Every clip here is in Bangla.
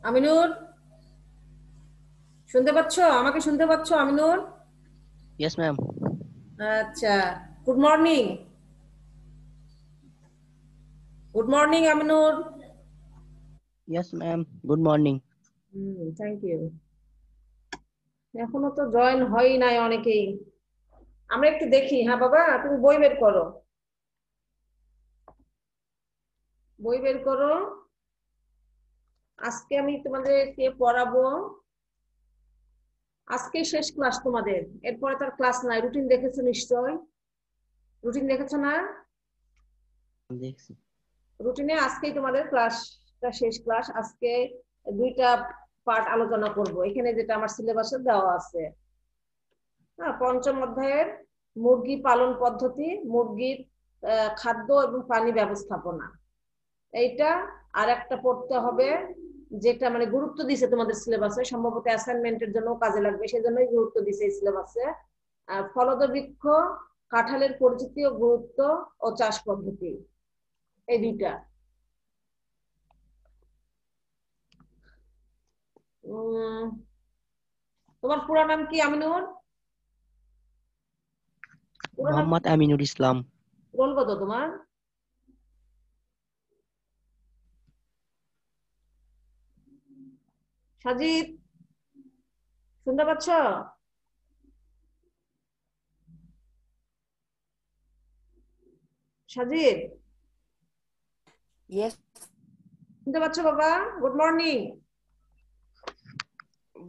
আমিনুর, শুনতে পাচ্ছ? আমাকে শুনতে পাচ্ছ আমিনুর? Yes, ma'am. আচ্ছা, good morning. Good morning Aminur. Yes, ma'am. Good morning. Thank you. এখনো তো জয়েন হয়ই নাই অনেকেই। আমরা একটু দেখি। হ্যাঁ বাবা, তুমি বই বের করো, বই বের করো। আজকে আমি তোমাদেরকে পড়াবো, আজকে শেষ ক্লাস তোমাদের, এরপরে তার ক্লাস নাই। রুটিন দেখেছো নিশ্চয়? রুটিন দেখেছো না? দেখছি। রুটিনে আজকেই তোমাদের ক্লাসটা শেষ ক্লাস। আজকে দুইটা পার্ট আলোচনা করব, এখানে যেটা আমার সিলেবাসে দেওয়া আছে। হ্যাঁ, পঞ্চম অধ্যায়ের মুরগি পালন পদ্ধতি, মুরগির খাদ্য এবং পানি ব্যবস্থাপনা, এইটা। আর একটা পড়তে হবে যেটা মানে গুরুত্ব দিছে তোমাদের সিলেবাসে, সম্ভবত অ্যাসাইনমেন্টের জন্য কাজে লাগবে, সেজন্যই গুরুত্ব দিছে এই সিলেবাসে। ফলদ বৃক্ষ, কাঁঠালের পরিচিতি ও গুরুত্ব ও চাষ পদ্ধতি, এই দুইটা। তোমার পুরো নাম কি আমিনুর? মোহাম্মদ আমিনুর ইসলাম। রোল কত তোমার? সাজিদ, শুনতে পাচ্ছ? সাজিদ, ইয়েস, শুনতে পাচ্ছ বাবা? Good morning.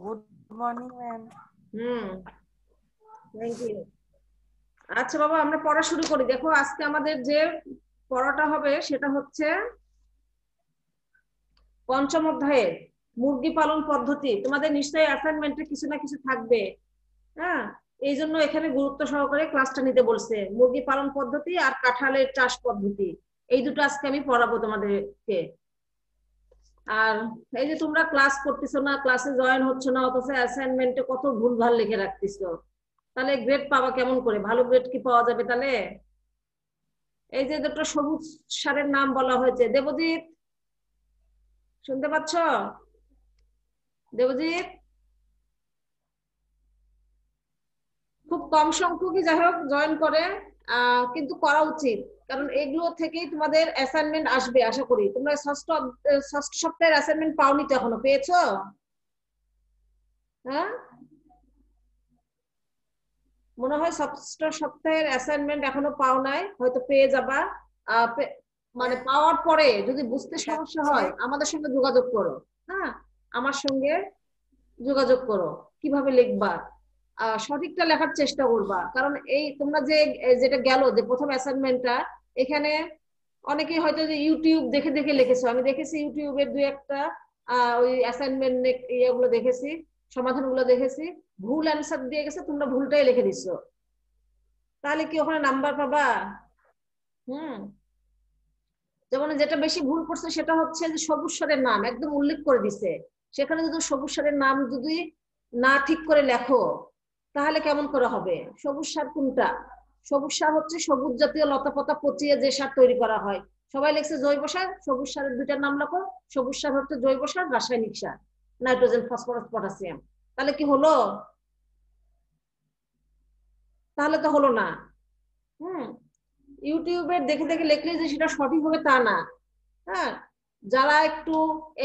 Good morning ma'am. Thank you. আচ্ছা বাবা, আমরা পড়া শুরু করি। দেখো, আজকে আমাদের যে পড়াটা হবে সেটা হচ্ছে পঞ্চম অধ্যায়ের মুরগি পালন পদ্ধতি। তোমাদের নিশ্চয়ই অ্যাসাইনমেন্টে কিছু না কিছু থাকবে। হ্যাঁ, এই জন্য এখানে গুরুত্ব সহকারে ক্লাসটা নিতে বলছে। মুরগি পালন পদ্ধতি আর কাঁঠালের চাষ পদ্ধতি, এই দুটো আজকে আমি পড়াবো তোমাদেরকে। আর এই যে তোমরা ক্লাস করতেছো না, ক্লাসে জয়েন হচ্ছ না, অথচ অ্যাসাইনমেন্টে কত ভুলভাল লিখে রাখতেছো, তাহলে গ্রেড পাবা কেমন করে? ভালো গ্রেড কি পাওয়া যাবে তাহলে? এই যে দুটো সবুজ সারের নাম বলা হয়েছে, দেবজিৎ শুনতে পাচ্ছ? দেবজিৎ, খুব কম সংখ্যকই যাই হোক জয়েন করে, কিন্তু করা উচিত, কারণ এগুলো থেকেই তোমাদের অ্যাসাইনমেন্ট আসবে আশা করি। তোমরা ষষ্ঠ সপ্তাহের অ্যাসাইনমেন্ট পাওনি তো, এখনো পেয়েছো? হ্যাঁ, মনে হয় ষষ্ঠ সপ্তাহের অ্যাসাইনমেন্ট এখনো পাও নাই, হয়তো পেয়ে যাবা। মানে পাওয়ার পরে যদি বুঝতে সমস্যা হয় আমাদের সঙ্গে যোগাযোগ করো। হ্যাঁ, আমার সঙ্গে যোগাযোগ করো, কিভাবে লিখবা সঠিকটা লেখার চেষ্টা করবা। কারণ এই তোমরা যে যেটা গেল যে প্রথম অ্যাসাইনমেন্টটা, এখানে অনেকেই হয়তো যে ইউটিউব দেখে দেখে লিখেছো, আমি দেখেছি ইউটিউবের দুই একটা ওই অ্যাসাইনমেন্ট ইয়েগুলো দেখেছি, সমাধানগুলো দেখেছি, ভুল অ্যান্সার দিয়ে গেছে, তোমরা ভুলটাই লিখে দিছো, তাহলে কি ওখানে নাম্বার পাবা? হুম, যেমন যেটা বেশি ভুল করছে সেটা হচ্ছে যে সবুজ সারের নাম একদম উল্লেখ করে দিছে, সেখানে যদি সবুজ সারের নাম যদি না ঠিক করে লেখো তাহলে কেমন করে হবে? সবুজ সার কোনটা? সবুজ সার হচ্ছে সবুজ জাতীয় লতাপাতা পচিয়ে যে সার তৈরি করা হয়। সবাই লিখছে জৈব সার, সবুজ সারের দুইটার নাম লেখো। সবুজ সার হচ্ছে জৈব সার, রাসায়নিক সার, নাইট্রোজেন, ফসফরাস, পটাশিয়াম। তাহলে কি হলো? তাহলে তো হলো না। হুম, ইউটিউবে দেখে দেখে লিখলে যে সেটা সঠিক হবে তা না। হ্যাঁ, যারা একটু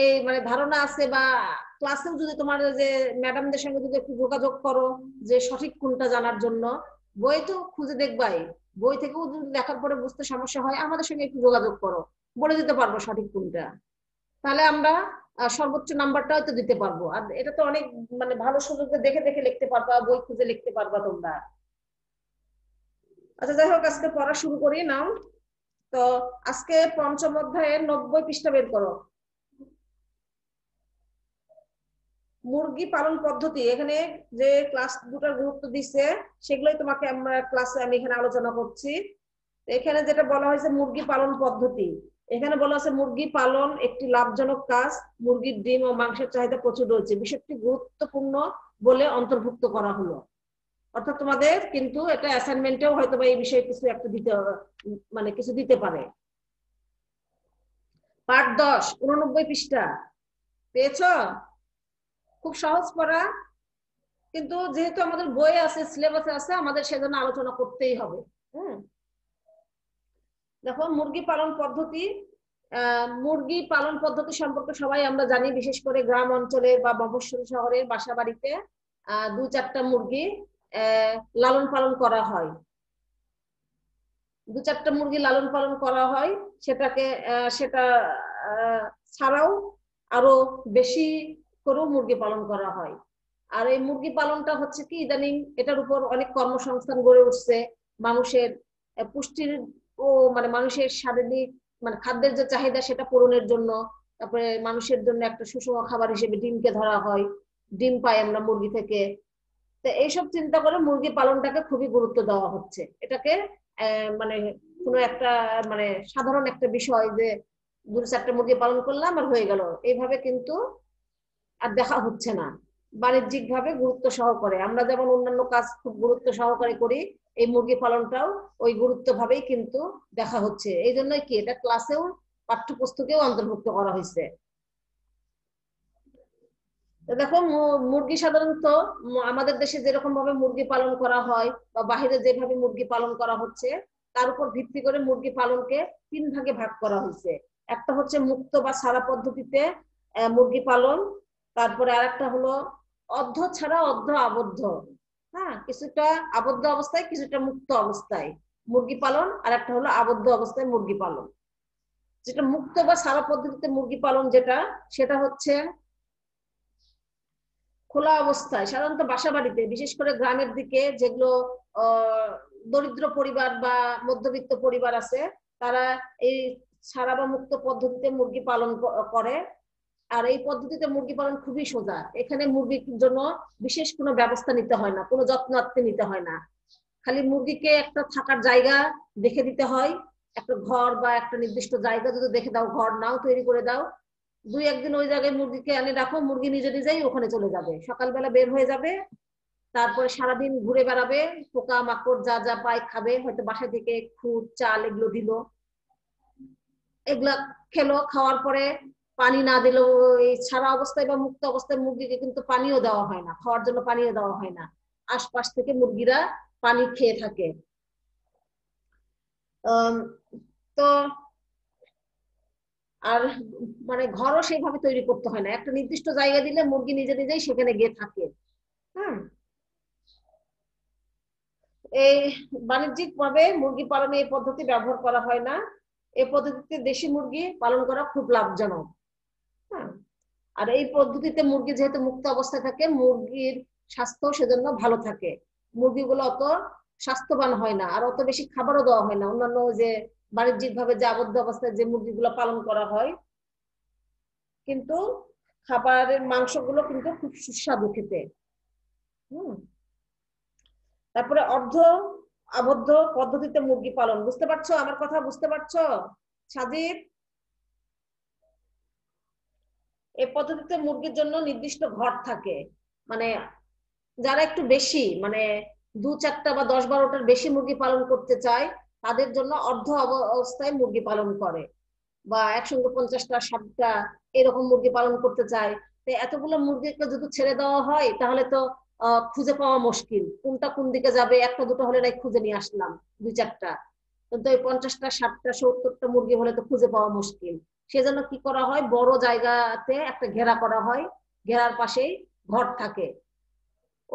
এই মানে ধারণা আছে, বা ক্লাসেও যদি তোমার যে ম্যাডামদের সঙ্গে যদি একটু যোগাযোগ করো যে সঠিক কোনটা জানার জন্য, বই তো খুঁজে দেখবাই, বই থেকেও যদি দেখার পরে বুঝতে সমস্যা হয় আমাদের সঙ্গে একটু যোগাযোগ করো, বলে দিতে পারবো সঠিক কোনটা। তাহলে আমরা সর্বোচ্চ নাম্বারটা হয়তো দিতে পারবো। আর এটা তো অনেক মানে ভালো সুযোগ, দেখে দেখে লিখতে পারবা, বই খুঁজে লিখতে পারবা তোমরা। আচ্ছা যাই হোক, আজকে পড়া শুরু করি নাও। তো আজকে পঞ্চম অধ্যায়ের 90 পৃষ্ঠা বের করো। মুরগি পালন পদ্ধতি, এখানে যে ক্লাস দুটার গুরুত্ব দিচ্ছে সেগুলোই তোমাকে আমরা ক্লাসে আমি এখানে আলোচনা করছি। এখানে যেটা বলা হয়েছে মুরগি পালন পদ্ধতি, এখানে বলা আছে মুরগি পালন একটি লাভজনক কাজ, মুরগির ডিম ও মাংসের চাহিদা প্রচুর রয়েছে, বিষয়টি গুরুত্বপূর্ণ বলে অন্তর্ভুক্ত করা হলো। অর্থাৎ তোমাদের কিন্তু এটা অ্যাসাইনমেন্টেও হয়তো বা এই বিষয়ে কিছু একটা দিতে মানে কিছু দিতে পারে। পার্ট 10 89 পৃষ্ঠা পেয়েছো? খুব সহজ পড়া, কিন্তু যেহেতু আমাদের বই আছে, সিলেবাসে আছে, আমাদের সেজন্য আলোচনা করতেই হবে। দেখো মুরগি পালন পদ্ধতি, মুরগি পালন পদ্ধতি সম্পর্কে সবাই আমরা জানি, বিশেষ করে গ্রাম অঞ্চলের বা মফস্বল শহরের বাসা বাড়িতে 2-4টা মুরগি লালন পালন করা হয়। 2-4টা মুরগি লালন পালন করা হয়, সেটাকে সেটা ছাড়াও আরো বেশি করেও মুরগি পালন করা হয়। আর এই মুরগি পালনটা হচ্ছে কি ইদানিং এটার উপর অনেক কর্মসংস্থান গড়ে উঠছে, মানুষের পুষ্টির ও মানে মানুষের শারীরিক মানে খাদ্যের যে চাহিদা সেটা পূরণের জন্য। তারপরে মানুষের জন্য একটা সুষম খাবার হিসেবে ডিমকে ধরা হয়, ডিম পাই আমরা মুরগি থেকে। তো এইসব চিন্তা করে মুরগি পালনটাকে খুবই গুরুত্ব দেওয়া হচ্ছে। এটাকে মানে কোনো একটা মানে সাধারণ একটা বিষয় যে 2-4টা মুরগি পালন করলাম আর হয়ে গেল, এইভাবে কিন্তু আর দেখা হচ্ছে না। বাণিজ্যিক ভাবে গুরুত্ব সহকারে আমরা যেমন অন্যান্য কাজ খুব গুরুত্ব সহকারে করি, এই মুরগি পালনটাও ওই গুরুত্ব ভাবেই কিন্তু দেখা হচ্ছে। এই জন্যই কি এটা ক্লাসেও পাঠ্যপুস্তকেও অন্তর্ভুক্ত করা হয়েছে। দেখো মুরগি সাধারণত আমাদের দেশে যেরকম ভাবে মুরগি পালন করা হয় বা বাহিরে যেভাবে মুরগি পালন করা হচ্ছে, তার উপর ভিত্তি করে মুরগি পালনকে 3 ভাগে ভাগ করা হয়েছে। একটা হচ্ছে মুক্ত বা ছাড়া পদ্ধতিতে মুরগি পালন, তারপরে আরেকটা হলো অর্ধ ছাড়া অর্ধ আবদ্ধ। হ্যাঁ, কিছুটা আবদ্ধ অবস্থায় কিছুটা মুক্ত অবস্থায় মুরগি পালন, আর একটা হলো আবদ্ধ অবস্থায় মুরগি পালন। যেটা মুক্ত বা ছাড়া পদ্ধতিতে মুরগি পালন যেটা, সেটা হচ্ছে খোলা অবস্থায় সাধারণত বাসা বাড়িতে, বিশেষ করে গ্রামের দিকে যেগুলো দরিদ্র পরিবার বা মধ্যবিত্ত পরিবার আছে, তারা এই ছাড়া বা মুক্ত পদ্ধতিতে মুরগি পালন করে। আর এই পদ্ধতিতে মুরগি পালন খুবই সোজা, এখানে মুরগির জন্য বিশেষ কোনো ব্যবস্থা নিতে হয় না, কোনো যত্ন নিতে হয় না। খালি মুরগিকে একটা থাকার জায়গা দেখে দিতে হয়, একটা ঘর বা একটা নির্দিষ্ট জায়গা যদি দেখে দাও, ঘর নাও তৈরি করে দাও, 2-1 দিন ওই জায়গায় মুরগিকে এনে রাখো, মুরগি নিজে নিজেই ওখানে চলে যাবে, সকালবেলা বের হয়ে যাবে, তারপরে সারাদিন ঘুরে বেড়াবে, পোকা মাকড় যা যা পায় খাবে, হয়তো বাসা থেকে খুদ চাল এগুলো দিল, এগুলা খেলো, খাওয়ার পরে পানি না দিলেও এই ছাড়া অবস্থায় বা মুক্ত অবস্থায় মুরগিকে কিন্তু পানিও দেওয়া হয় না, খাওয়ার জন্য পানিও দেওয়া হয় না, আশপাশ থেকে মুরগিরা পানি খেয়ে থাকে। তো আর মানে ঘরও সেইভাবে তৈরি করতে হয় না, একটা নির্দিষ্ট জায়গা দিলে মুরগি নিজে নিজেই সেখানে গিয়ে থাকে। হ্যাঁ, এই বাণিজ্যিক ভাবে মুরগি পালনে এই পদ্ধতি ব্যবহার করা হয় না, এই পদ্ধতিতে দেশি মুরগি পালন করা খুব লাভজনক। হ্যাঁ, আর এই পদ্ধতিতে মুরগি যেহেতু মুক্ত অবস্থায় থাকে, মুরগির স্বাস্থ্য সেজন্য ভালো থাকে, মুরগিগুলো অত স্বাস্থ্যবান হয় না, আর অত বেশি খাবারও দেওয়া হয় না। অন্যান্য যে বাণিজ্যিক ভাবে যে আবদ্ধ অবস্থায় যে মুরগিগুলো পালন করা হয়, কিন্তু খাবারের মাংসগুলো কিন্তু খুব সুস্বাদু খেতে। হম, তারপরে অর্ধ আবদ্ধ পদ্ধতিতে মুরগি পালন, বুঝতে পারছো আমার কথা? বুঝতে পারছো সাজিদ? এই পদ্ধতিতে মুরগির জন্য নির্দিষ্ট ঘর থাকে, মানে যারা একটু বেশি মানে 2-4টা বা 10-12টার বেশি মুরগি পালন করতে চায়, তাদের জন্য অর্ধ অবস্থায় মুরগি পালন করে, বা একসঙ্গে 50টা 60টা এরকম মুরগি পালন করতে চায়। তো এতগুলো মুরগিকে যদি ছেড়ে দেওয়া হয় তাহলে তো খুঁজে পাওয়া মুশকিল, কোনটা কোন দিকে যাবে, একটা দুটো হলে নাই খুঁজে নিয়ে আসলাম 2-4টা, কিন্তু এই 50টা 60টা 70টা মুরগি হলে তো খুঁজে পাওয়া মুশকিল। সেজন্য কি করা হয়, বড় জায়গাতে একটা ঘেরা করা হয়, ঘেরার পাশেই ঘর থাকে,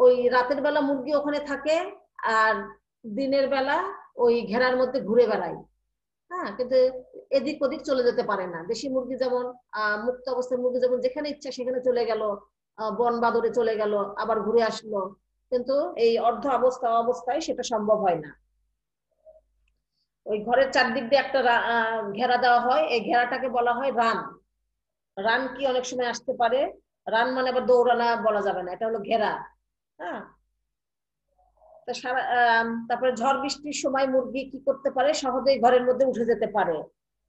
ওই রাতের বেলা মুরগি ওখানে থাকে, আর দিনের বেলা ওই ঘেরার মধ্যে ঘুরে বেড়ায়। হ্যাঁ, কিন্তু এদিক ওদিক চলে যেতে পারে না। দেশি মুরগি যেমন মুক্ত অবস্থায় মুরগি যেমন যেখানে ইচ্ছা সেখানে চলে গেল, বন বাদরে চলে গেল, আবার ঘুরে আসলো, কিন্তু এই অর্ধ অবস্থায় সেটা সম্ভব হয় না। ওই ঘরের চারদিক দিয়ে একটা ঘেরা দেওয়া হয়, এই ঘেরাটাকে বলা হয় রান। রান কি অনেক সময় আসতে পারে, রান মানে আবার দৌড়ানা বলা যাবে না, এটা হলো ঘেরা। হ্যাঁ, তারপরে ঝড় বৃষ্টির সময় মুরগি কি করতে পারে, সহজেই ঘরের মধ্যে উঠে যেতে পারে।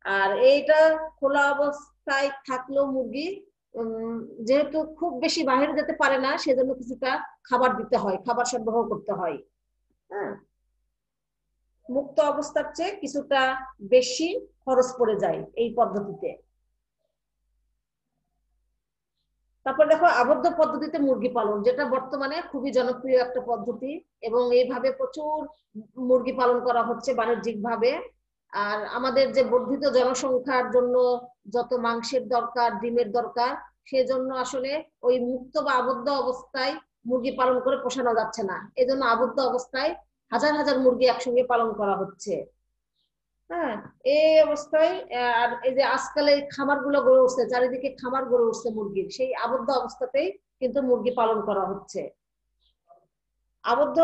আর এইটা খোলা অবস্থায় থাকলেও মুরগি যেহেতু খুব বেশি বাইরে যেতে পারে না, সেজন্য কিছুটা খাবার দিতে হয়, খাবার সরবরাহ করতে হয়। হ্যাঁ, মুক্ত অবস্থার চেয়ে কিছুটা বেশি খরচ পড়ে যায় এই পদ্ধতিতে। তারপর দেখো আবদ্ধ পদ্ধতিতে মুরগি পালন, যেটা বর্তমানে খুবই জনপ্রিয় একটা পদ্ধতি, এবং এইভাবে প্রচুর মুরগি পালন করা হচ্ছে বাণিজ্যিক ভাবে। আর আমাদের যে বর্ধিত জনসংখ্যার জন্য যত মাংসের দরকার, ডিমের দরকার, সেজন্য আসলে ওই মুক্ত বা আবদ্ধ অবস্থায় মুরগি পালন করে পোষানো যাচ্ছে না, এজন্য আবদ্ধ অবস্থায় হাজার হাজার মুরগি একসঙ্গে পালন করা হচ্ছে। হ্যাঁ, এই অবস্থায় আর এই যে আজকাল এই খামার গুলো গড়ে উঠছে, চারিদিকে খামার গড়ে উঠছে মুরগির, সেই আবদ্ধ অবস্থাতেই কিন্তু মুরগি পালন করা হচ্ছে। আবদ্ধ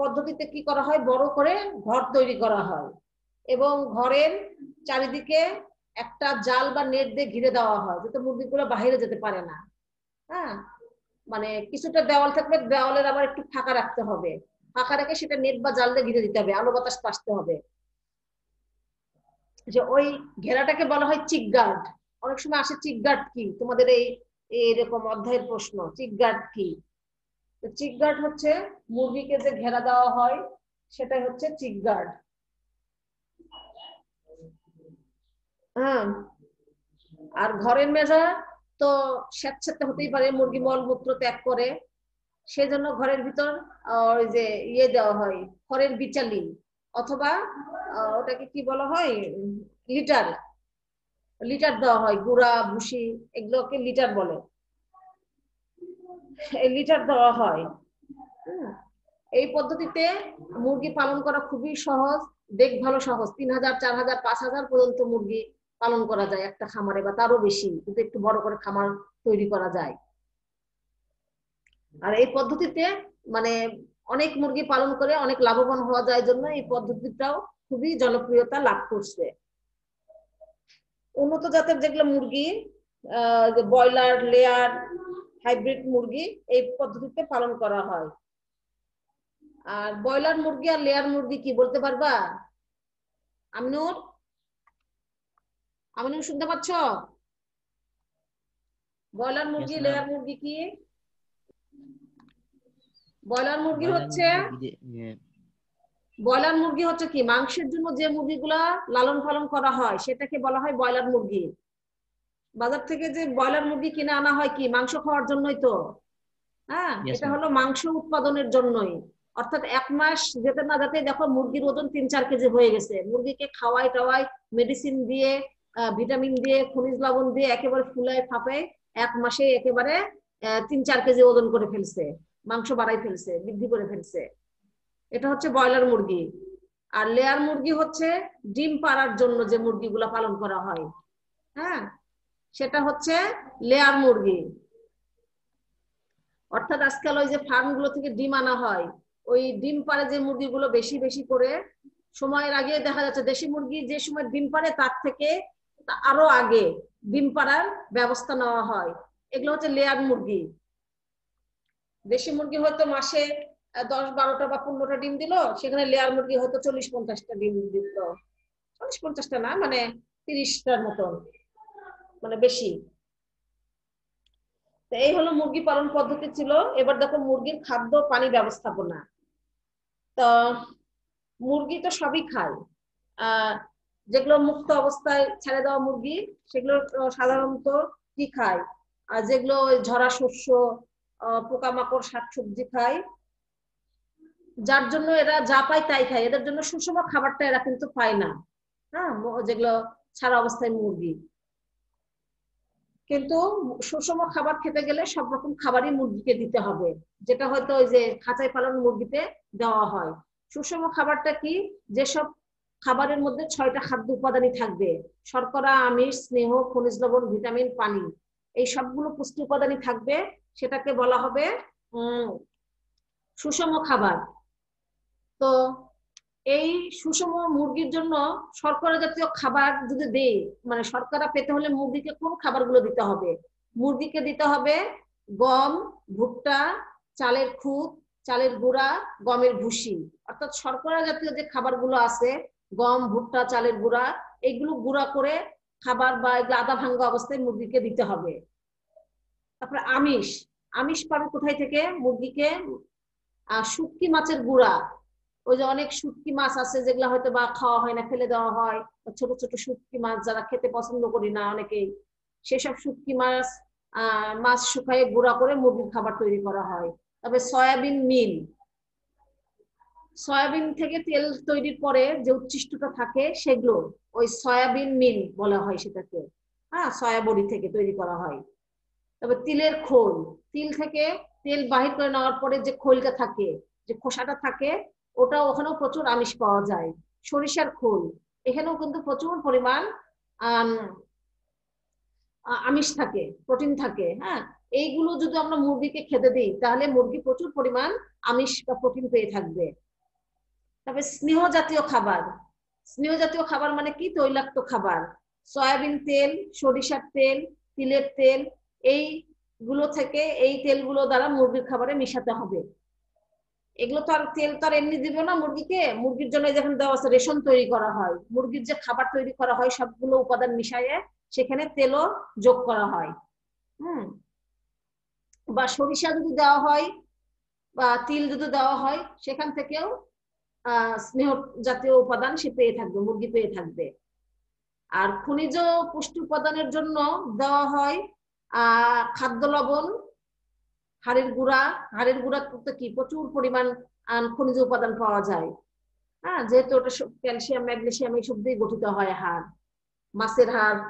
পদ্ধতিতে কি করা হয়, বড় করে ঘর তৈরি করা হয়, এবং ঘরের চারিদিকে একটা জাল বা নেট দিয়ে ঘিরে দেওয়া হয়, যাতে মুরগিগুলো বাইরে যেতে পারে না। হ্যাঁ, মানে কিছুটা দেওয়াল থাকবে, দেওয়ালের আবার একটু ফাঁকা রাখতে হবে, ফাঁকা রেখে সেটা নেট বা জাল দিয়ে ঘিরে দিতে হবে, আলো বাতাস আসতে হবে। যে ওই ঘেরাটাকে বলা হয় চিক গার্ড। অনেক সময় আসে চিক গার্ড কি, তোমাদের এই এরকম অধ্যায়ের প্রশ্ন, চিক গার্ড কি? চিক গার্ড হচ্ছে মুরগিকে যে ঘেরা দেওয়া হয় সেটাই হচ্ছে চিক গার্ড। হ্যাঁ, আর ঘরের মেজা তো স্যাঁতস্যাঁতে হতেই পারে, মুরগি মলমূত্র ত্যাগ করে, সেজন্য ঘরের ভিতর ওই যে ইয়ে দেওয়া হয়, খড়ের বিচালি, অথবা ওটাকে কি বলা হয়, লিটার, লিটার দেওয়া হয়, গুঁড়া ভুসি এগুলোকে লিটার বলে, এই লিটার দেওয়া হয়। এই পদ্ধতিতে মুরগি পালন করা খুবই সহজ, দেখভালও সহজ, 3000 4000 5000 পর্যন্ত মুরগি পালন করা যায় একটা খামারে, বা তারও বেশি, কিন্তু একটু বড় করে খামার তৈরি করা যায়। আর এই পদ্ধতিতে মানে অনেক মুরগি পালন করে অনেক লাভবান হওয়া যায়, জন্য এই পদ্ধতিটাও খুবই জনপ্রিয়তা লাভ করছে। উন্নত জাতের যেগুলো মুরগি, ব্রয়লার, লেয়ার, হাইব্রিড মুরগি এই পদ্ধতিতে পালন করা হয়। আর ব্রয়লার মুরগি আর লেয়ার মুরগি কি বলতে পারবা? আমিনুর, আমিনুর শুনতে পাচ্ছ? ব্রয়লার মুরগি, Yes, লেয়ার ma'am. মুরগি কি? ব্রয়লার মুরগি ব্রয়লার হচ্ছে হ্যাঁ, ব্রয়লার মুরগি হচ্ছে কি মাংসের জন্য যে মুরগিগুলা লালন পালন করা হয় সেটাকে বলা হয় ব্রয়লার মুরগি। বাজার থেকে যে ব্রয়লার মুরগি কিনে আনা হয় কি মাংস খাওয়ার জন্যই তো। হ্যাঁ, yes এটা ma'am. হলো মাংস উৎপাদনের জন্যই। অর্থাৎ 1 মাস যেতে না যেতে দেখো মুরগির ওজন 3-4 কেজি হয়ে গেছে। মুরগিকে খাওয়াই টাওয়াই মেডিসিন দিয়ে ভিটামিন দিয়ে খনিজ লবণ দিয়ে একেবারে ফুলায় ফাঁপায় 1 মাসে একেবারে 3-4 কেজি ওজন করে ফেলছে, মাংস বাড়াই ফেলছে, বৃদ্ধি করে ফেলছে। এটা হচ্ছে ব্রয়লার মুরগি। আর লেয়ার মুরগি হচ্ছে ডিম পাড়ার জন্য যে মুরগিগুলা পালন করা হয়, হ্যাঁ, সেটা হচ্ছে লেয়ার মুরগি। অর্থাৎ আজকাল ওই যে ফার্ম গুলো থেকে ডিম আনা হয়, ওই ডিম পাড়ে যে মুরগিগুলো বেশি বেশি করে, সময়ের আগে দেখা যাচ্ছে দেশি মুরগি যে সময় ডিম পাড়ে তার থেকে আরো আগে ডিম পাড়ার ব্যবস্থা নেওয়া হয়। এগুলো হচ্ছে লেয়ার মুরগি। দেশি মুরগি হয়তো মাসে 10-12টা বা 15টা ডিম দিল, সেখানে লেয়ার মুরগি হয়তো 40-50টা ডিম দিত। 40-50টা না, মানে 30টার মতন, মানে বেশি। এই হলো মুরগি পালন পদ্ধতি ছিল। এবার দেখো মুরগির খাদ্য পানি ব্যবস্থাপনা। তো মুরগি তো সবই খায়। যেগুলো মুক্ত অবস্থায় ছেড়ে দেওয়া মুরগি সেগুলো সাধারণত কি খায়, আর যেগুলো ঝরা শস্য, পোকামাকড়, শাকসবজি খায়, যার জন্য এরা যা পায় তাই খায়। এদের জন্য সুষম খাবারটা এরা কিন্তু পায় না। হ্যাঁ, যেগুলো ছাড়া অবস্থায় মুরগি, কিন্তু সুষম খাবার খেতে গেলে সব রকম খাবারই মুরগিকে দিতে হবে, যেটা হয়তো ওই যে খাঁচায় পালন মুরগিতে দেওয়া হয়। সুষম খাবারটা কি, যেসব খাবারের মধ্যে 6টা খাদ্য উপাদানই থাকবে, শর্করা, আমিষ, স্নেহ, খনিজ লবণ, ভিটামিন, পানি, এই সবগুলো পুষ্টি উপাদানই থাকবে, সেটাকে বলা হবে সুষম খাবার। তো এই সুষম মুরগির জন্য শর্করা জাতীয় খাবার যদি দেই, মানে শর্করা পেতে হলে মুরগিকে কোন খাবারগুলো দিতে হবে? মুরগিকে দিতে হবে গম, ভুট্টা, চালের খুদ, চালের গুঁড়া, গমের ভুসি। অর্থাৎ শর্করা জাতীয় যে খাবারগুলো আছে, গম, ভুট্টা, চালের গুঁড়া, এগুলো গুঁড়া করে খাবার বা এগুলো আধা ভাঙ্গা অবস্থায় মুরগিকে দিতে হবে। তারপরে আমিষ, আমিষ পাবে কোথায় থেকে? মুরগিকে শুটকি মাছের গুঁড়া, ওই যে অনেক শুটকি মাছ আছে যেগুলো হয়তো বা খাওয়া হয় না, ফেলে দেওয়া হয়, ছোট ছোট শুটকি মাছ যারা খেতে পছন্দ করি না অনেকেই, সেসব শুটকি মাছ মাছ শুকায়ে গুঁড়া করে মুরগির খাবার তৈরি করা হয়। তবে সয়াবিন মিল, সয়াবিন থেকে তেল তৈরির পরে যে উচ্ছিষ্টতা থাকে সেগুলো ওই সয়াবিন মিল বলা হয় সেটাকে। হ্যাঁ, সয়াবড়ি থেকে তৈরি করা হয়। তবে তিলের খোল, তিল থেকে তেল বাহির করে নেওয়ার পরে যে খোলটা থাকে, যে খোসাটা থাকে, ওটাও ওখানেও প্রচুর আমিষ পাওয়া যায়। সরিষার খোল, এখানেও কিন্তু প্রচুর পরিমাণ আমিষ থাকে, প্রোটিন থাকে। হ্যাঁ, এইগুলো যদি আমরা মুরগিকে খেতে দিই তাহলে মুরগি প্রচুর পরিমাণ আমিষ বা প্রোটিন পেয়ে থাকবে। তবে স্নেহ জাতীয় খাবার, স্নেহ জাতীয় খাবার মানে কি? তৈলাক্ত খাবার, সয়াবিন তেল, সরিষার তেল, তিলের তেল, এইগুলো থেকে, এই তেলগুলো দ্বারা মুরগির খাবারে মিশাতে হবে। এগুলো তো আর তেল তো আর এমনি দিব না মুরগিকে। মুরগির জন্য যখন দেওয়া আছে রেশন তৈরি করা হয়, মুরগির যে খাবার তৈরি করা হয় সবগুলো উপাদান মিশাইয়ে সেখানে তেলও যোগ করা হয়। বা সরিষা যদি দেওয়া হয় বা তিল যদি দেওয়া হয়, সেখান থেকেও স্নেহ জাতীয় উপাদান সে পেয়ে থাকবে, মুরগি পেয়ে থাকবে। আর খনিজ পুষ্টি উপাদানের জন্য দেওয়া হয় খাদ্য লবণ, হাড়ের গুঁড়া। হাড়ের গুঁড়া তো কি প্রচুর পরিমাণ খনিজ উপাদান পাওয়া যায়। হ্যাঁ, যেহেতু ওটা ক্যালসিয়াম, ম্যাগনেসিয়াম এইসব দিয়ে গঠিত হয় হাড়। মাছের হাড়,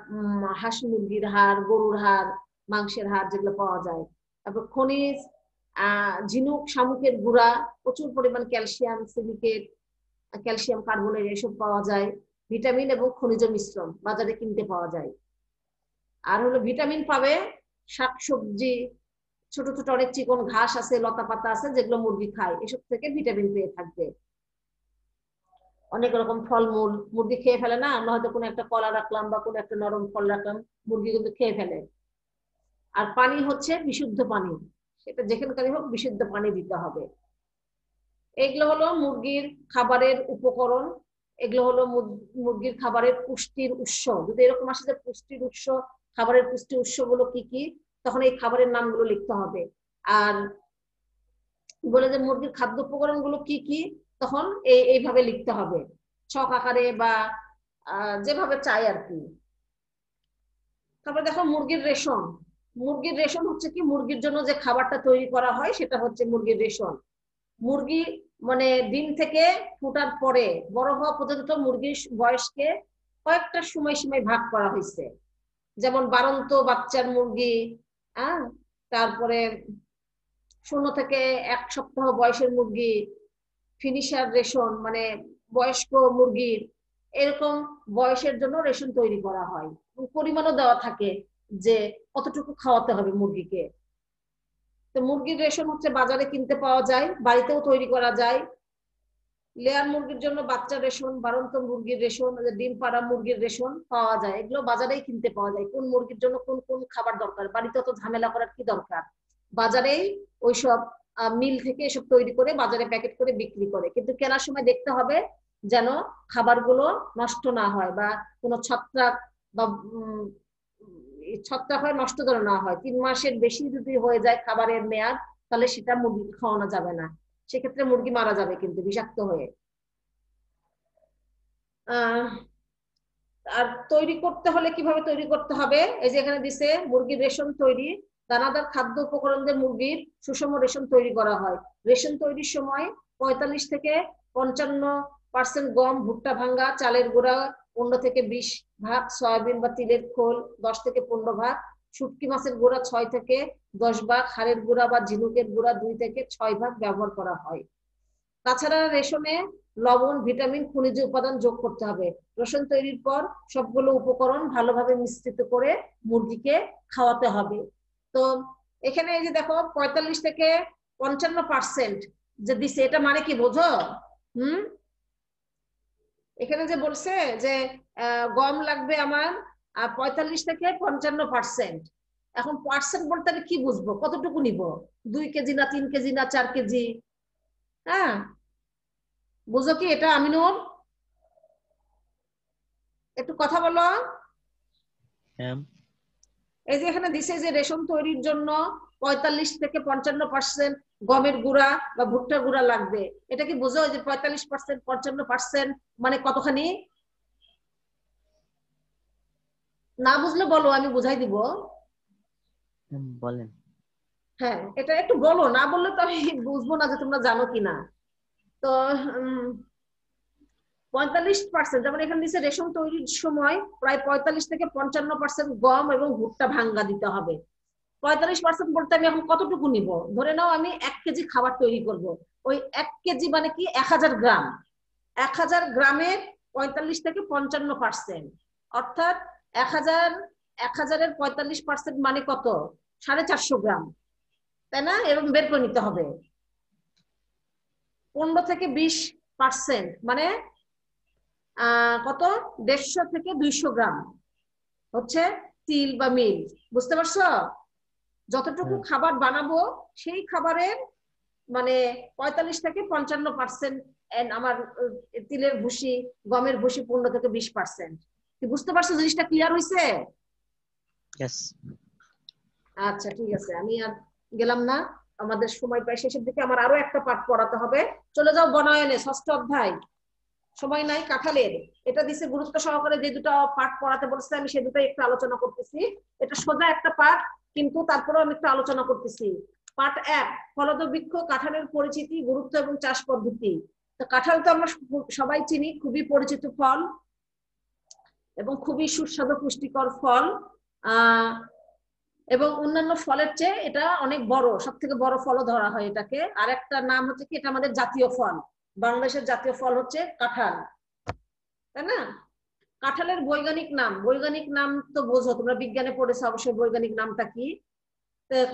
হাঁস মুরগির হাড়, গরুর হাড়, মাংসের হাড় যেগুলো পাওয়া যায়। তারপর খনিজ, ঝিনুক, শামুকের গুঁড়া, প্রচুর পরিমাণ ক্যালসিয়াম, সিলিকেট, ক্যালসিয়াম কার্বনেট এসব পাওয়া যায়। ভিটামিন এবং খনিজ মিশ্রণ বাজারে কিনতে পাওয়া যায়। আর হলো ভিটামিন পাবে শাকসবজি, ছোট ছোট অনেক চিকন ঘাস আছে, লতা পাতা আছে যেগুলো মুরগি খায়, এসব থেকে ভিটামিন পেয়ে থাকবে। অনেক রকম ফলমূল মুরগি খেয়ে ফেলে না, আমরা হয়তো কোনো একটা কলা রাখলাম বা কোনো একটা নরম ফল রাখলাম, মুরগি কিন্তু খেয়ে ফেলে। আর পানি হচ্ছে বিশুদ্ধ পানি, সেটা যেখানকারই হোক বিশুদ্ধ পানি দিতে হবে। এগুলো হলো মুরগির খাবারের উপকরণ, এগুলো হলো মুরগির খাবারের পুষ্টির উৎস। যদি এরকম আসে যে পুষ্টির উৎস, খাবারের পুষ্টি উৎসগুলো কি কি, তখন এই খাবারের নামগুলো লিখতে হবে। আর বলে যে মুরগির খাদ্য উপকরণ গুলো কি কি, তখন এইভাবে লিখতে হবে ছক আকারে বা যেভাবে চাই আর কি। তারপরে দেখো মুরগির রেশন। মুরগির রেশন হচ্ছে কি, মুরগির জন্য যে খাবারটা তৈরি করা হয় সেটা হচ্ছে মুরগির রেশন। মুরগি মানে ডিম থেকে ফোটার পরে বড় হওয়া পর্যন্ত মুরগির বয়সকে কয়েকটা সময় সময় ভাগ করা হয়েছে। যেমন বাড়ন্ত বাচ্চার মুরগি, তারপরে 0 থেকে 1 সপ্তাহ বয়সের মুরগি, ফিনিশার রেশন মানে বয়স্ক মুরগির, এরকম বয়সের জন্য রেশন তৈরি করা হয়। পরিমাণও দেওয়া থাকে যে কতটুকু খাওয়াতে হবে মুরগিকে। তো মুরগির রেশন হচ্ছে বাজারে কিনতে পাওয়া যায়, বাড়িতেও তৈরি করা যায়। লেয়ার মুরগির জন্য বাচ্চা রেশন, বাড়ন্ত মুরগির রেশন, ডিম পাড়া মুরগির রেশন পাওয়া যায়। এগুলো বাজারেই কিনতে পাওয়া যায়। কোন মুরগির জন্য কোন কোন খাবার দরকার, বাড়িতে তো ঝামেলা করার কি দরকার, বাজারেই ওইসব মিল থেকে এসব তৈরি করে বাজারে প্যাকেট করে বিক্রি করে। কিন্তু কেনার সময় দেখতে হবে যেন খাবারগুলো নষ্ট না হয় বা কোনো ছত্রাক বা ছত্রাক হয় নষ্ট যেন না হয়। 3 মাসের বেশি যদি হয়ে যায় খাবারের মেয়াদ, তাহলে সেটা মুরগি খাওয়ানো যাবে না, সেক্ষেত্রে মুরগি মারা যাবে কিন্তু বিষাক্ত হয়ে। আর তৈরি করতে হলে কিভাবে তৈরি করতে হবে, এই যে এখানে দিছে মুরগির রেশন তৈরি। দানাদার খাদ্য উপকরণ দিয়ে মুরগির সুষম রেশন তৈরি করা হয়। রেশন তৈরির সময় 45 থেকে 55% গম, ভুট্টা ভাঙ্গা, চালের গুঁড়া 15 থেকে 20 ভাগ, সয়াবিন বা তিলের খোল 10 থেকে 15 ভাগ, শুটকি মাছের গুঁড়া 6 থেকে 10 ভাগ, হাড়ের গুঁড়া বা ঝিনুকের গুঁড়া 2 থেকে 6 ভাগ ব্যবহার করা হয়। তাছাড়া রেশনে লবণ, ভিটামিন, খনিজ উপাদান যোগ করতে হবে। রেশন তৈরির পর সবগুলো উপকরণ ভালোভাবে মিশ্রিত করে মুরগিকে খাওয়াতে হবে। তো এখানে এই যে দেখো 45 থেকে 55% যে দিছে, এটা মানে কি বোঝো? এখানে যে বলছে যে গম লাগবে আমার 45 থেকে 55%। এখন পার্সেন্ট বলতে আমি কি বুঝবো, কতটুকু নিব, 2 কেজি না 3 কেজি না 4 কেজি? হ্যাঁ, বুঝো কি এটা আমিনুর? একটু কথা বলো। এই যে এখানে দিছে যে রেশন তৈরির জন্য 45 থেকে 55% গমের গুঁড়া বা ভুট্টার গুঁড়া লাগবে। এটা কি বুঝো যে 45% 55% মানে কতখানি? না বুঝলে বলো, আমি বুঝাই দিব। বলেন। হ্যাঁ, এটা একটু বলো, না বললে তো আমি বুঝবো না যে তোমরা জানো কিনা। তো 45%, যেমন এখানে দিচ্ছে রেশন তৈরির সময় প্রায় 45 থেকে 55% গম এবং ভুট্টা ভাঙ্গা দিতে হবে। 45% বলতে আমি এখন কতটুকু নিব, ধরে নাও আমি 1 কেজি খাবার তৈরি করব। ওই 1 কেজি মানে কি 1000 গ্রাম। 1000 গ্রামের 45 থেকে 55%, অর্থাৎ 1000-এর 45% মানে কত, 450 গ্রাম, তাই না? এরকম বের করে নিতে হবে। 15 থেকে 20% মানে কত, 150 থেকে 200 গ্রাম হচ্ছে তিল বা মিল। বুঝতে পারছো? যতটুকু খাবার বানাবো সেই খাবারের মানে 45 থেকে 55% আমার তিলের ভুসি, গমের ভুসি 15 থেকে 20%। কি বুঝতে পারছো? জিনিসটা ক্লিয়ার হয়েছে? আচ্ছা ঠিক আছে, আমি আর গেলাম না, আমাদের সময় প্রায় শেষের দিকে, আমার আরো একটা পাঠ পড়াতে হবে। চলে যাও বনায়নে 6ষ্ঠ অধ্যায়। সময় নাই কাঁঠালের, এটা দিছে গুরুত্ব সহকারে। যে দুটো পাঠ পড়াতে বলছে আমি সে দুটোই একটু আলোচনা করতেছি। এটা সোজা একটা পাঠ, কিন্তু তারপরেও আমি একটু আলোচনা করতেছি। পাঠ 1, ফলদ বৃক্ষ, কাঁঠালের পরিচিতি, গুরুত্ব এবং চাষ পদ্ধতি। তো কাঁঠাল তো আমরা সবাই চিনি, খুবই পরিচিত ফল এবং খুবই সুস্বাদু পুষ্টিকর ফল। এবং অন্যান্য ফলের চেয়ে এটা অনেক বড়, সব থেকে বড় ফলও ধরা হয় এটাকে। আর একটা নাম হচ্ছে কি, এটা আমাদের জাতীয় ফল, বাংলাদেশের জাতীয় ফল হচ্ছে কাঁঠাল, তাই না? কাঁঠালের বৈজ্ঞানিক নাম তো বোঝো, তোমরা বিজ্ঞানে পড়েছো অবশ্যই বৈজ্ঞানিক নামটা কি।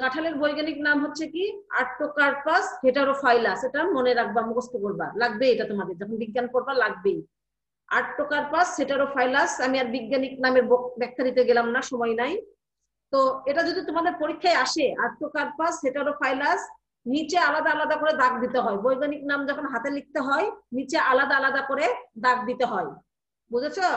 কাঁঠালের বৈজ্ঞানিক নাম হচ্ছে কি, আর্টোকার্পাস হেটারোফাইলাস। এটা মনে রাখবা, মুখস্থ করবা, লাগবে এটা তোমাদের যখন বিজ্ঞান পড়বা, লাগবেই। আর্টোকার্পাস হেটারোফাইলাস। আমি আর বৈজ্ঞানিক নামের ব্যাখ্যা দিতে গেলাম না, সময় নাই। তো এটা যদি তোমাদের পরীক্ষায় আসে, আর্টোকার্পাস হেটারোফাইলাস, নিচে আলাদা আলাদা করে দাগ দিতে হয়। বৈজ্ঞানিক নাম যখন হাতে লিখতে হয়, নিচে আলাদা আলাদা করে দাগ দিতে হয়। বুঝেছো?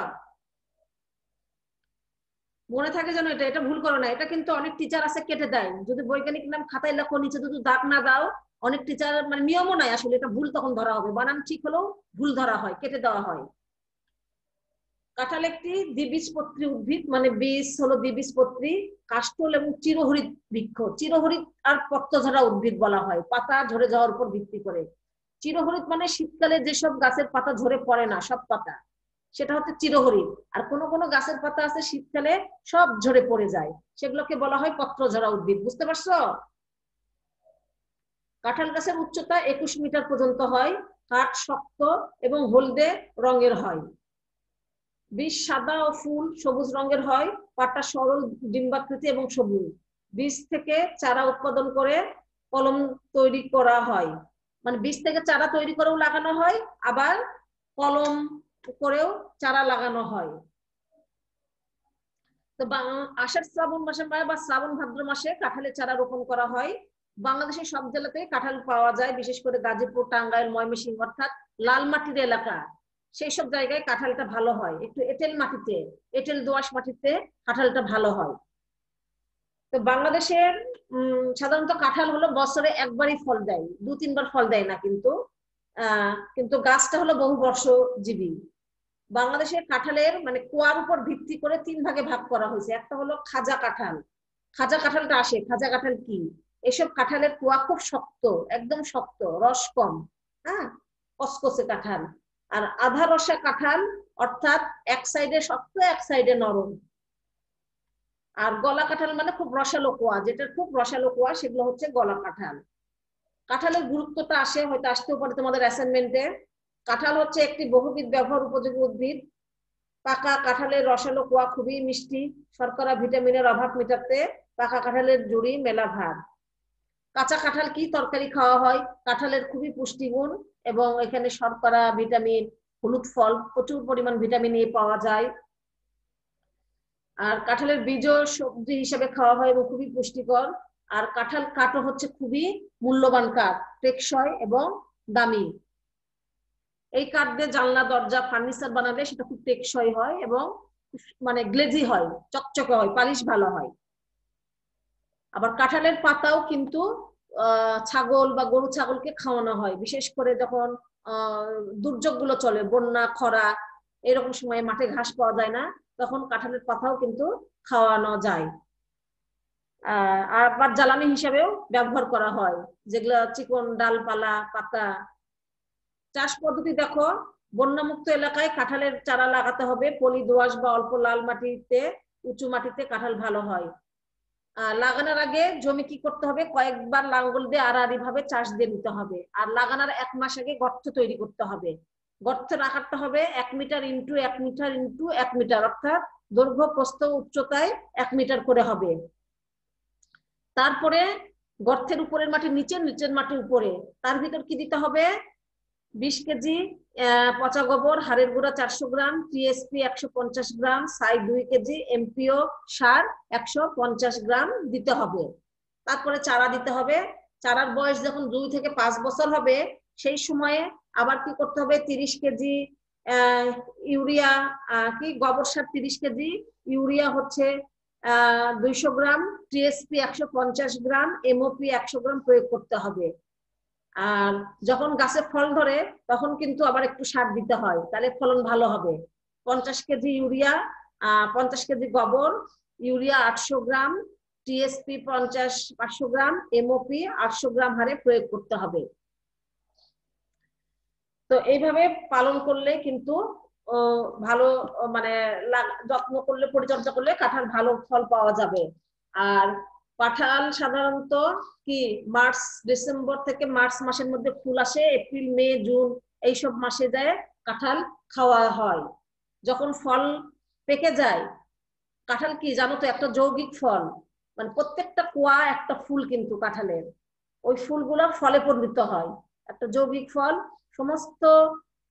মনে থাকে যেন এটা এটা ভুল করো না। এটা কিন্তু অনেক টিচার আছে কেটে দেয়, যদি বৈজ্ঞানিক নাম খাতায় লেখো নিচে যদি দাগ না দাও, অনেক টিচার মানে নিয়মও নাই আসলে, এটা ভুল তখন ধরা হবে, বানান ঠিক হলেও ভুল ধরা হয়, কেটে দেওয়া হয়। কাঁঠাল একটি দ্বিবীজপত্রী উদ্ভিদ, মানে বীজ হলো দ্বিবীজপত্রী, কাষ্ঠল এবং চিরহরিৎ বৃক্ষ। চিরহরিৎ আর পত্রঝরা উদ্ভিদ বলা হয়, পাতা ঝরে যাওয়ার উপর ভিত্তি করে। চিরহরিৎ মানে শীতকালে যেসব গাছের পাতা ঝরে পড়ে না সব পাতা, সেটা হচ্ছে চিরহরিৎ। আর কোন কোন গাছের পাতা আছে শীতকালে সব ঝরে পড়ে যায়, সেগুলোকে বলা হয় পত্রঝরা উদ্ভিদ। বুঝতে পারছো? কাঁঠাল গাছের উচ্চতা 21 মিটার পর্যন্ত হয়। কাঠ শক্ত এবং হলদে রঙের হয়। বীজ সাদা ও ফুল সবুজ রঙের হয়। পাতা সরল ডিম্বাকৃতি এবং সবুজ। বীজ থেকে চারা উৎপাদন করে কলম তৈরি করা হয়, মানে বীজ থেকে চারা তৈরি করেও লাগানো হয়, আবার কলম করেও চারা লাগানো হয়। তো আষাঢ় শ্রাবণ মাসে বা শ্রাবণ ভাদ্র মাসে কাঁঠালের চারা রোপণ করা হয়। বাংলাদেশের সব জেলাতেই কাঁঠাল পাওয়া যায়, বিশেষ করে গাজীপুর, টাঙ্গাইল, ময়মনসিংহ অর্থাৎ লাল মাটির এলাকা, সেই সব জায়গায় কাঁঠালটা ভালো হয়। একটু এঁটেল মাটিতে, এঁটেল দোআঁশ মাটিতে কাঁঠালটা ভালো হয়। তো বাংলাদেশের সাধারণত কাঁঠাল হলো বছরে একবারই ফল দেয়, 2-3 বার ফল দেয় না, কিন্তু গাছটা হলো বহু বর্ষজীবী। বাংলাদেশের কাঁঠালের মানে কুয়ার উপর ভিত্তি করে 3 ভাগে ভাগ করা হয়েছে। একটা হলো খাজা কাঁঠাল। খাজা কাঁঠালটা আসে, খাজা কাঁঠাল কি? এসব কাঁঠালের কুয়া খুব শক্ত, একদম শক্ত, রস কম, হ্যাঁ, কসকসে কাঁঠাল। আর আধা রসা কাঁঠাল, অর্থাৎ এক সাইডে শক্ত এক সাইডে নরম। আর গলা কাঁঠাল মানে খুব রসালো কুয়া, যেটা খুব রসালো কুয়া, সেগুলো হচ্ছে গলা কাঁঠাল। কাঁঠালের গুরুত্বটা আসে, হয়তো আসতেও পারে তোমাদের অ্যাসাইনমেন্টে। কাঁঠাল হচ্ছে একটি বহুবিধ ব্যবহার উপযোগী উদ্ভিদ। পাকা কাঁঠালের রসালো কোয়া খুবই মিষ্টি, শর্করা ভিটামিনের অভাব মেটাতে পাকা কাঁঠালের জুড়ি মেলা ভার। কাঁচা কাঁঠাল কি তরকারি খাওয়া হয়। কাঁঠালের খুবই পুষ্টিগুণ এবং এখানে শর্করা, ভিটামিন, হলুদ ফল, প্রচুর পরিমাণ ভিটামিন এ পাওয়া যায়। আর কাঁঠালের বীজও সবজি হিসেবে খাওয়া হয় এবং খুবই পুষ্টিকর। আর কাঁঠাল কাঠও হচ্ছে খুবই মূল্যবান কাঠ, টেকসই এবং দামি। এই কাঠ দিয়ে জানলা, দরজা, ফার্নিচার বানালে সেটা খুব টেকসই হয় এবং মানে গ্লেজি হয়, চকচকে হয়, পালিশ ভালো হয়। আবার কাঁঠালের পাতাও কিন্তু ছাগল বা গরু ছাগলকে খাওয়ানো হয়, বিশেষ করে যখন দুর্যোগ গুলো চলে, বন্যা, খরা, এরকম সময় মাঠে ঘাস পাওয়া যায় না, তখন কাঁঠালের পাতাও কিন্তু খাওয়ানো যায়। আবার জ্বালানি হিসাবেও ব্যবহার করা হয়, যেগুলো চিকন ডালপালা, পাতা। চাষ পদ্ধতি দেখো, বন্যামুক্ত এলাকায় কাঁঠালের চারা লাগাতে হবে। পলি দোআঁশ বা অল্প লাল মাটিতে, উঁচু মাটিতে কাঁঠাল ভালো হয়। লাগানোর আগে জমি কি করতে হবে, কয়েকবার লাঙ্গল দিয়ে আড়াআড়ি ভাবে চাষ দিয়ে নিতে হবে। আর লাগানোর 1 মাস আগে গর্ত তৈরি করতে হবে। গর্তের আকারটা হবে 1 metre into 1 metre into 1 metre, অর্থাৎ দৈর্ঘ্য প্রস্থ উচ্চতায় 1 মিটার করে হবে। তারপরে গর্তের উপরের মাটি নিচে, নিচের মাটি উপরে, তার ভিতর কি দিতে হবে, 20 কেজি পচা গোবর, হাড়ের গুঁড়া 400 গ্রাম, টিএসপি 150 গ্রাম, সাই 2 কেজি, এমপিও সার 150 গ্রাম দিতে হবে। তারপরে চারা দিতে হবে। চারার বয়স যখন 2 থেকে 5 বছর হবে, সেই সময়ে আবার কি করতে হবে, 30 কেজি ইউরিয়া, কি গোবর সার 30 কেজি, ইউরিয়া হচ্ছে 200 গ্রাম, টিএসপি 150 গ্রাম, এমওপি 100 গ্রাম প্রয়োগ করতে হবে। আর যখন গাছে ফল ধরে তখন কিন্তু আবার একটু সার দিতে হয়, তাহলে ফলন ভালো হবে। 50 কেজি ইউরিয়া, 50 কেজি গোবর, ইউরিয়া 800 গ্রাম, টিএসপি 500 গ্রাম, এমওপি 800 গ্রাম হারে প্রয়োগ করতে হবে। তো এইভাবে পালন করলে কিন্তু ভালো, মানে যত্ন করলে, পরিচর্যা করলে কাঁঠাল ভালো ফল পাওয়া যাবে। আর কাঁঠাল সাধারণত কি মার্চ, ডিসেম্বর থেকে মার্চ মাসের মধ্যে ফুল আসে, এপ্রিল, মে, জুন এইসব মাসে যায় কাঁঠাল খাওয়া হয়। যখন ফল পেকে যায়, কাঁঠাল কি জানো তো একটা যৌগিক ফল, মানে প্রত্যেকটা কোয়া একটা ফুল কিন্তু কাঁঠালের, ওই ফুলগুলো ফলে পরিণত হয়, একটা যৌগিক ফল। সমস্ত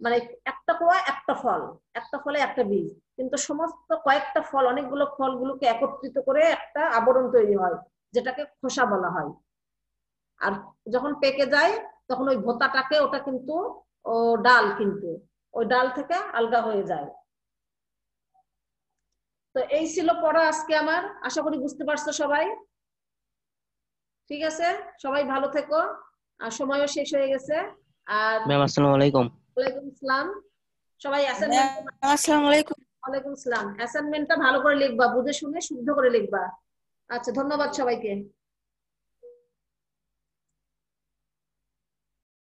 মানে একটা কোয়া একটা ফল, একটা ফলে একটা বীজ, কিন্তু সমস্ত কয়েকটা ফল, অনেকগুলো ফলগুলোকে একত্রিত করে একটা আবরণ তৈরি হয়, যেটাকে খোসা বলা হয়। আর যখন পেকে যায় তখন ওই ভোঁতাটাকে, ওটা কিন্তু ডাল, কিন্তু ওই ডাল থেকে আলগা হয়ে যায়। তো তো এই ছিল পড়া আজকে আমার, আশা করি বুঝতে পারছো সবাই। ঠিক আছে, সবাই ভালো থেকো, আর সময়ও শেষ হয়ে গেছে। আর ম্যাম আসসালামু আলাইকুম। ওয়ালাইকুম আসসালাম। সবাই অ্যাসাইনমেন্ট, আসসালামু আলাইকুম। ওয়ালাইকুম আসসালাম, অ্যাসাইনমেন্টটা ভালো করে লিখবা, বুঝে শুনে শুদ্ধ করে লিখবা। আচ্ছা, ধন্যবাদ সবাইকে।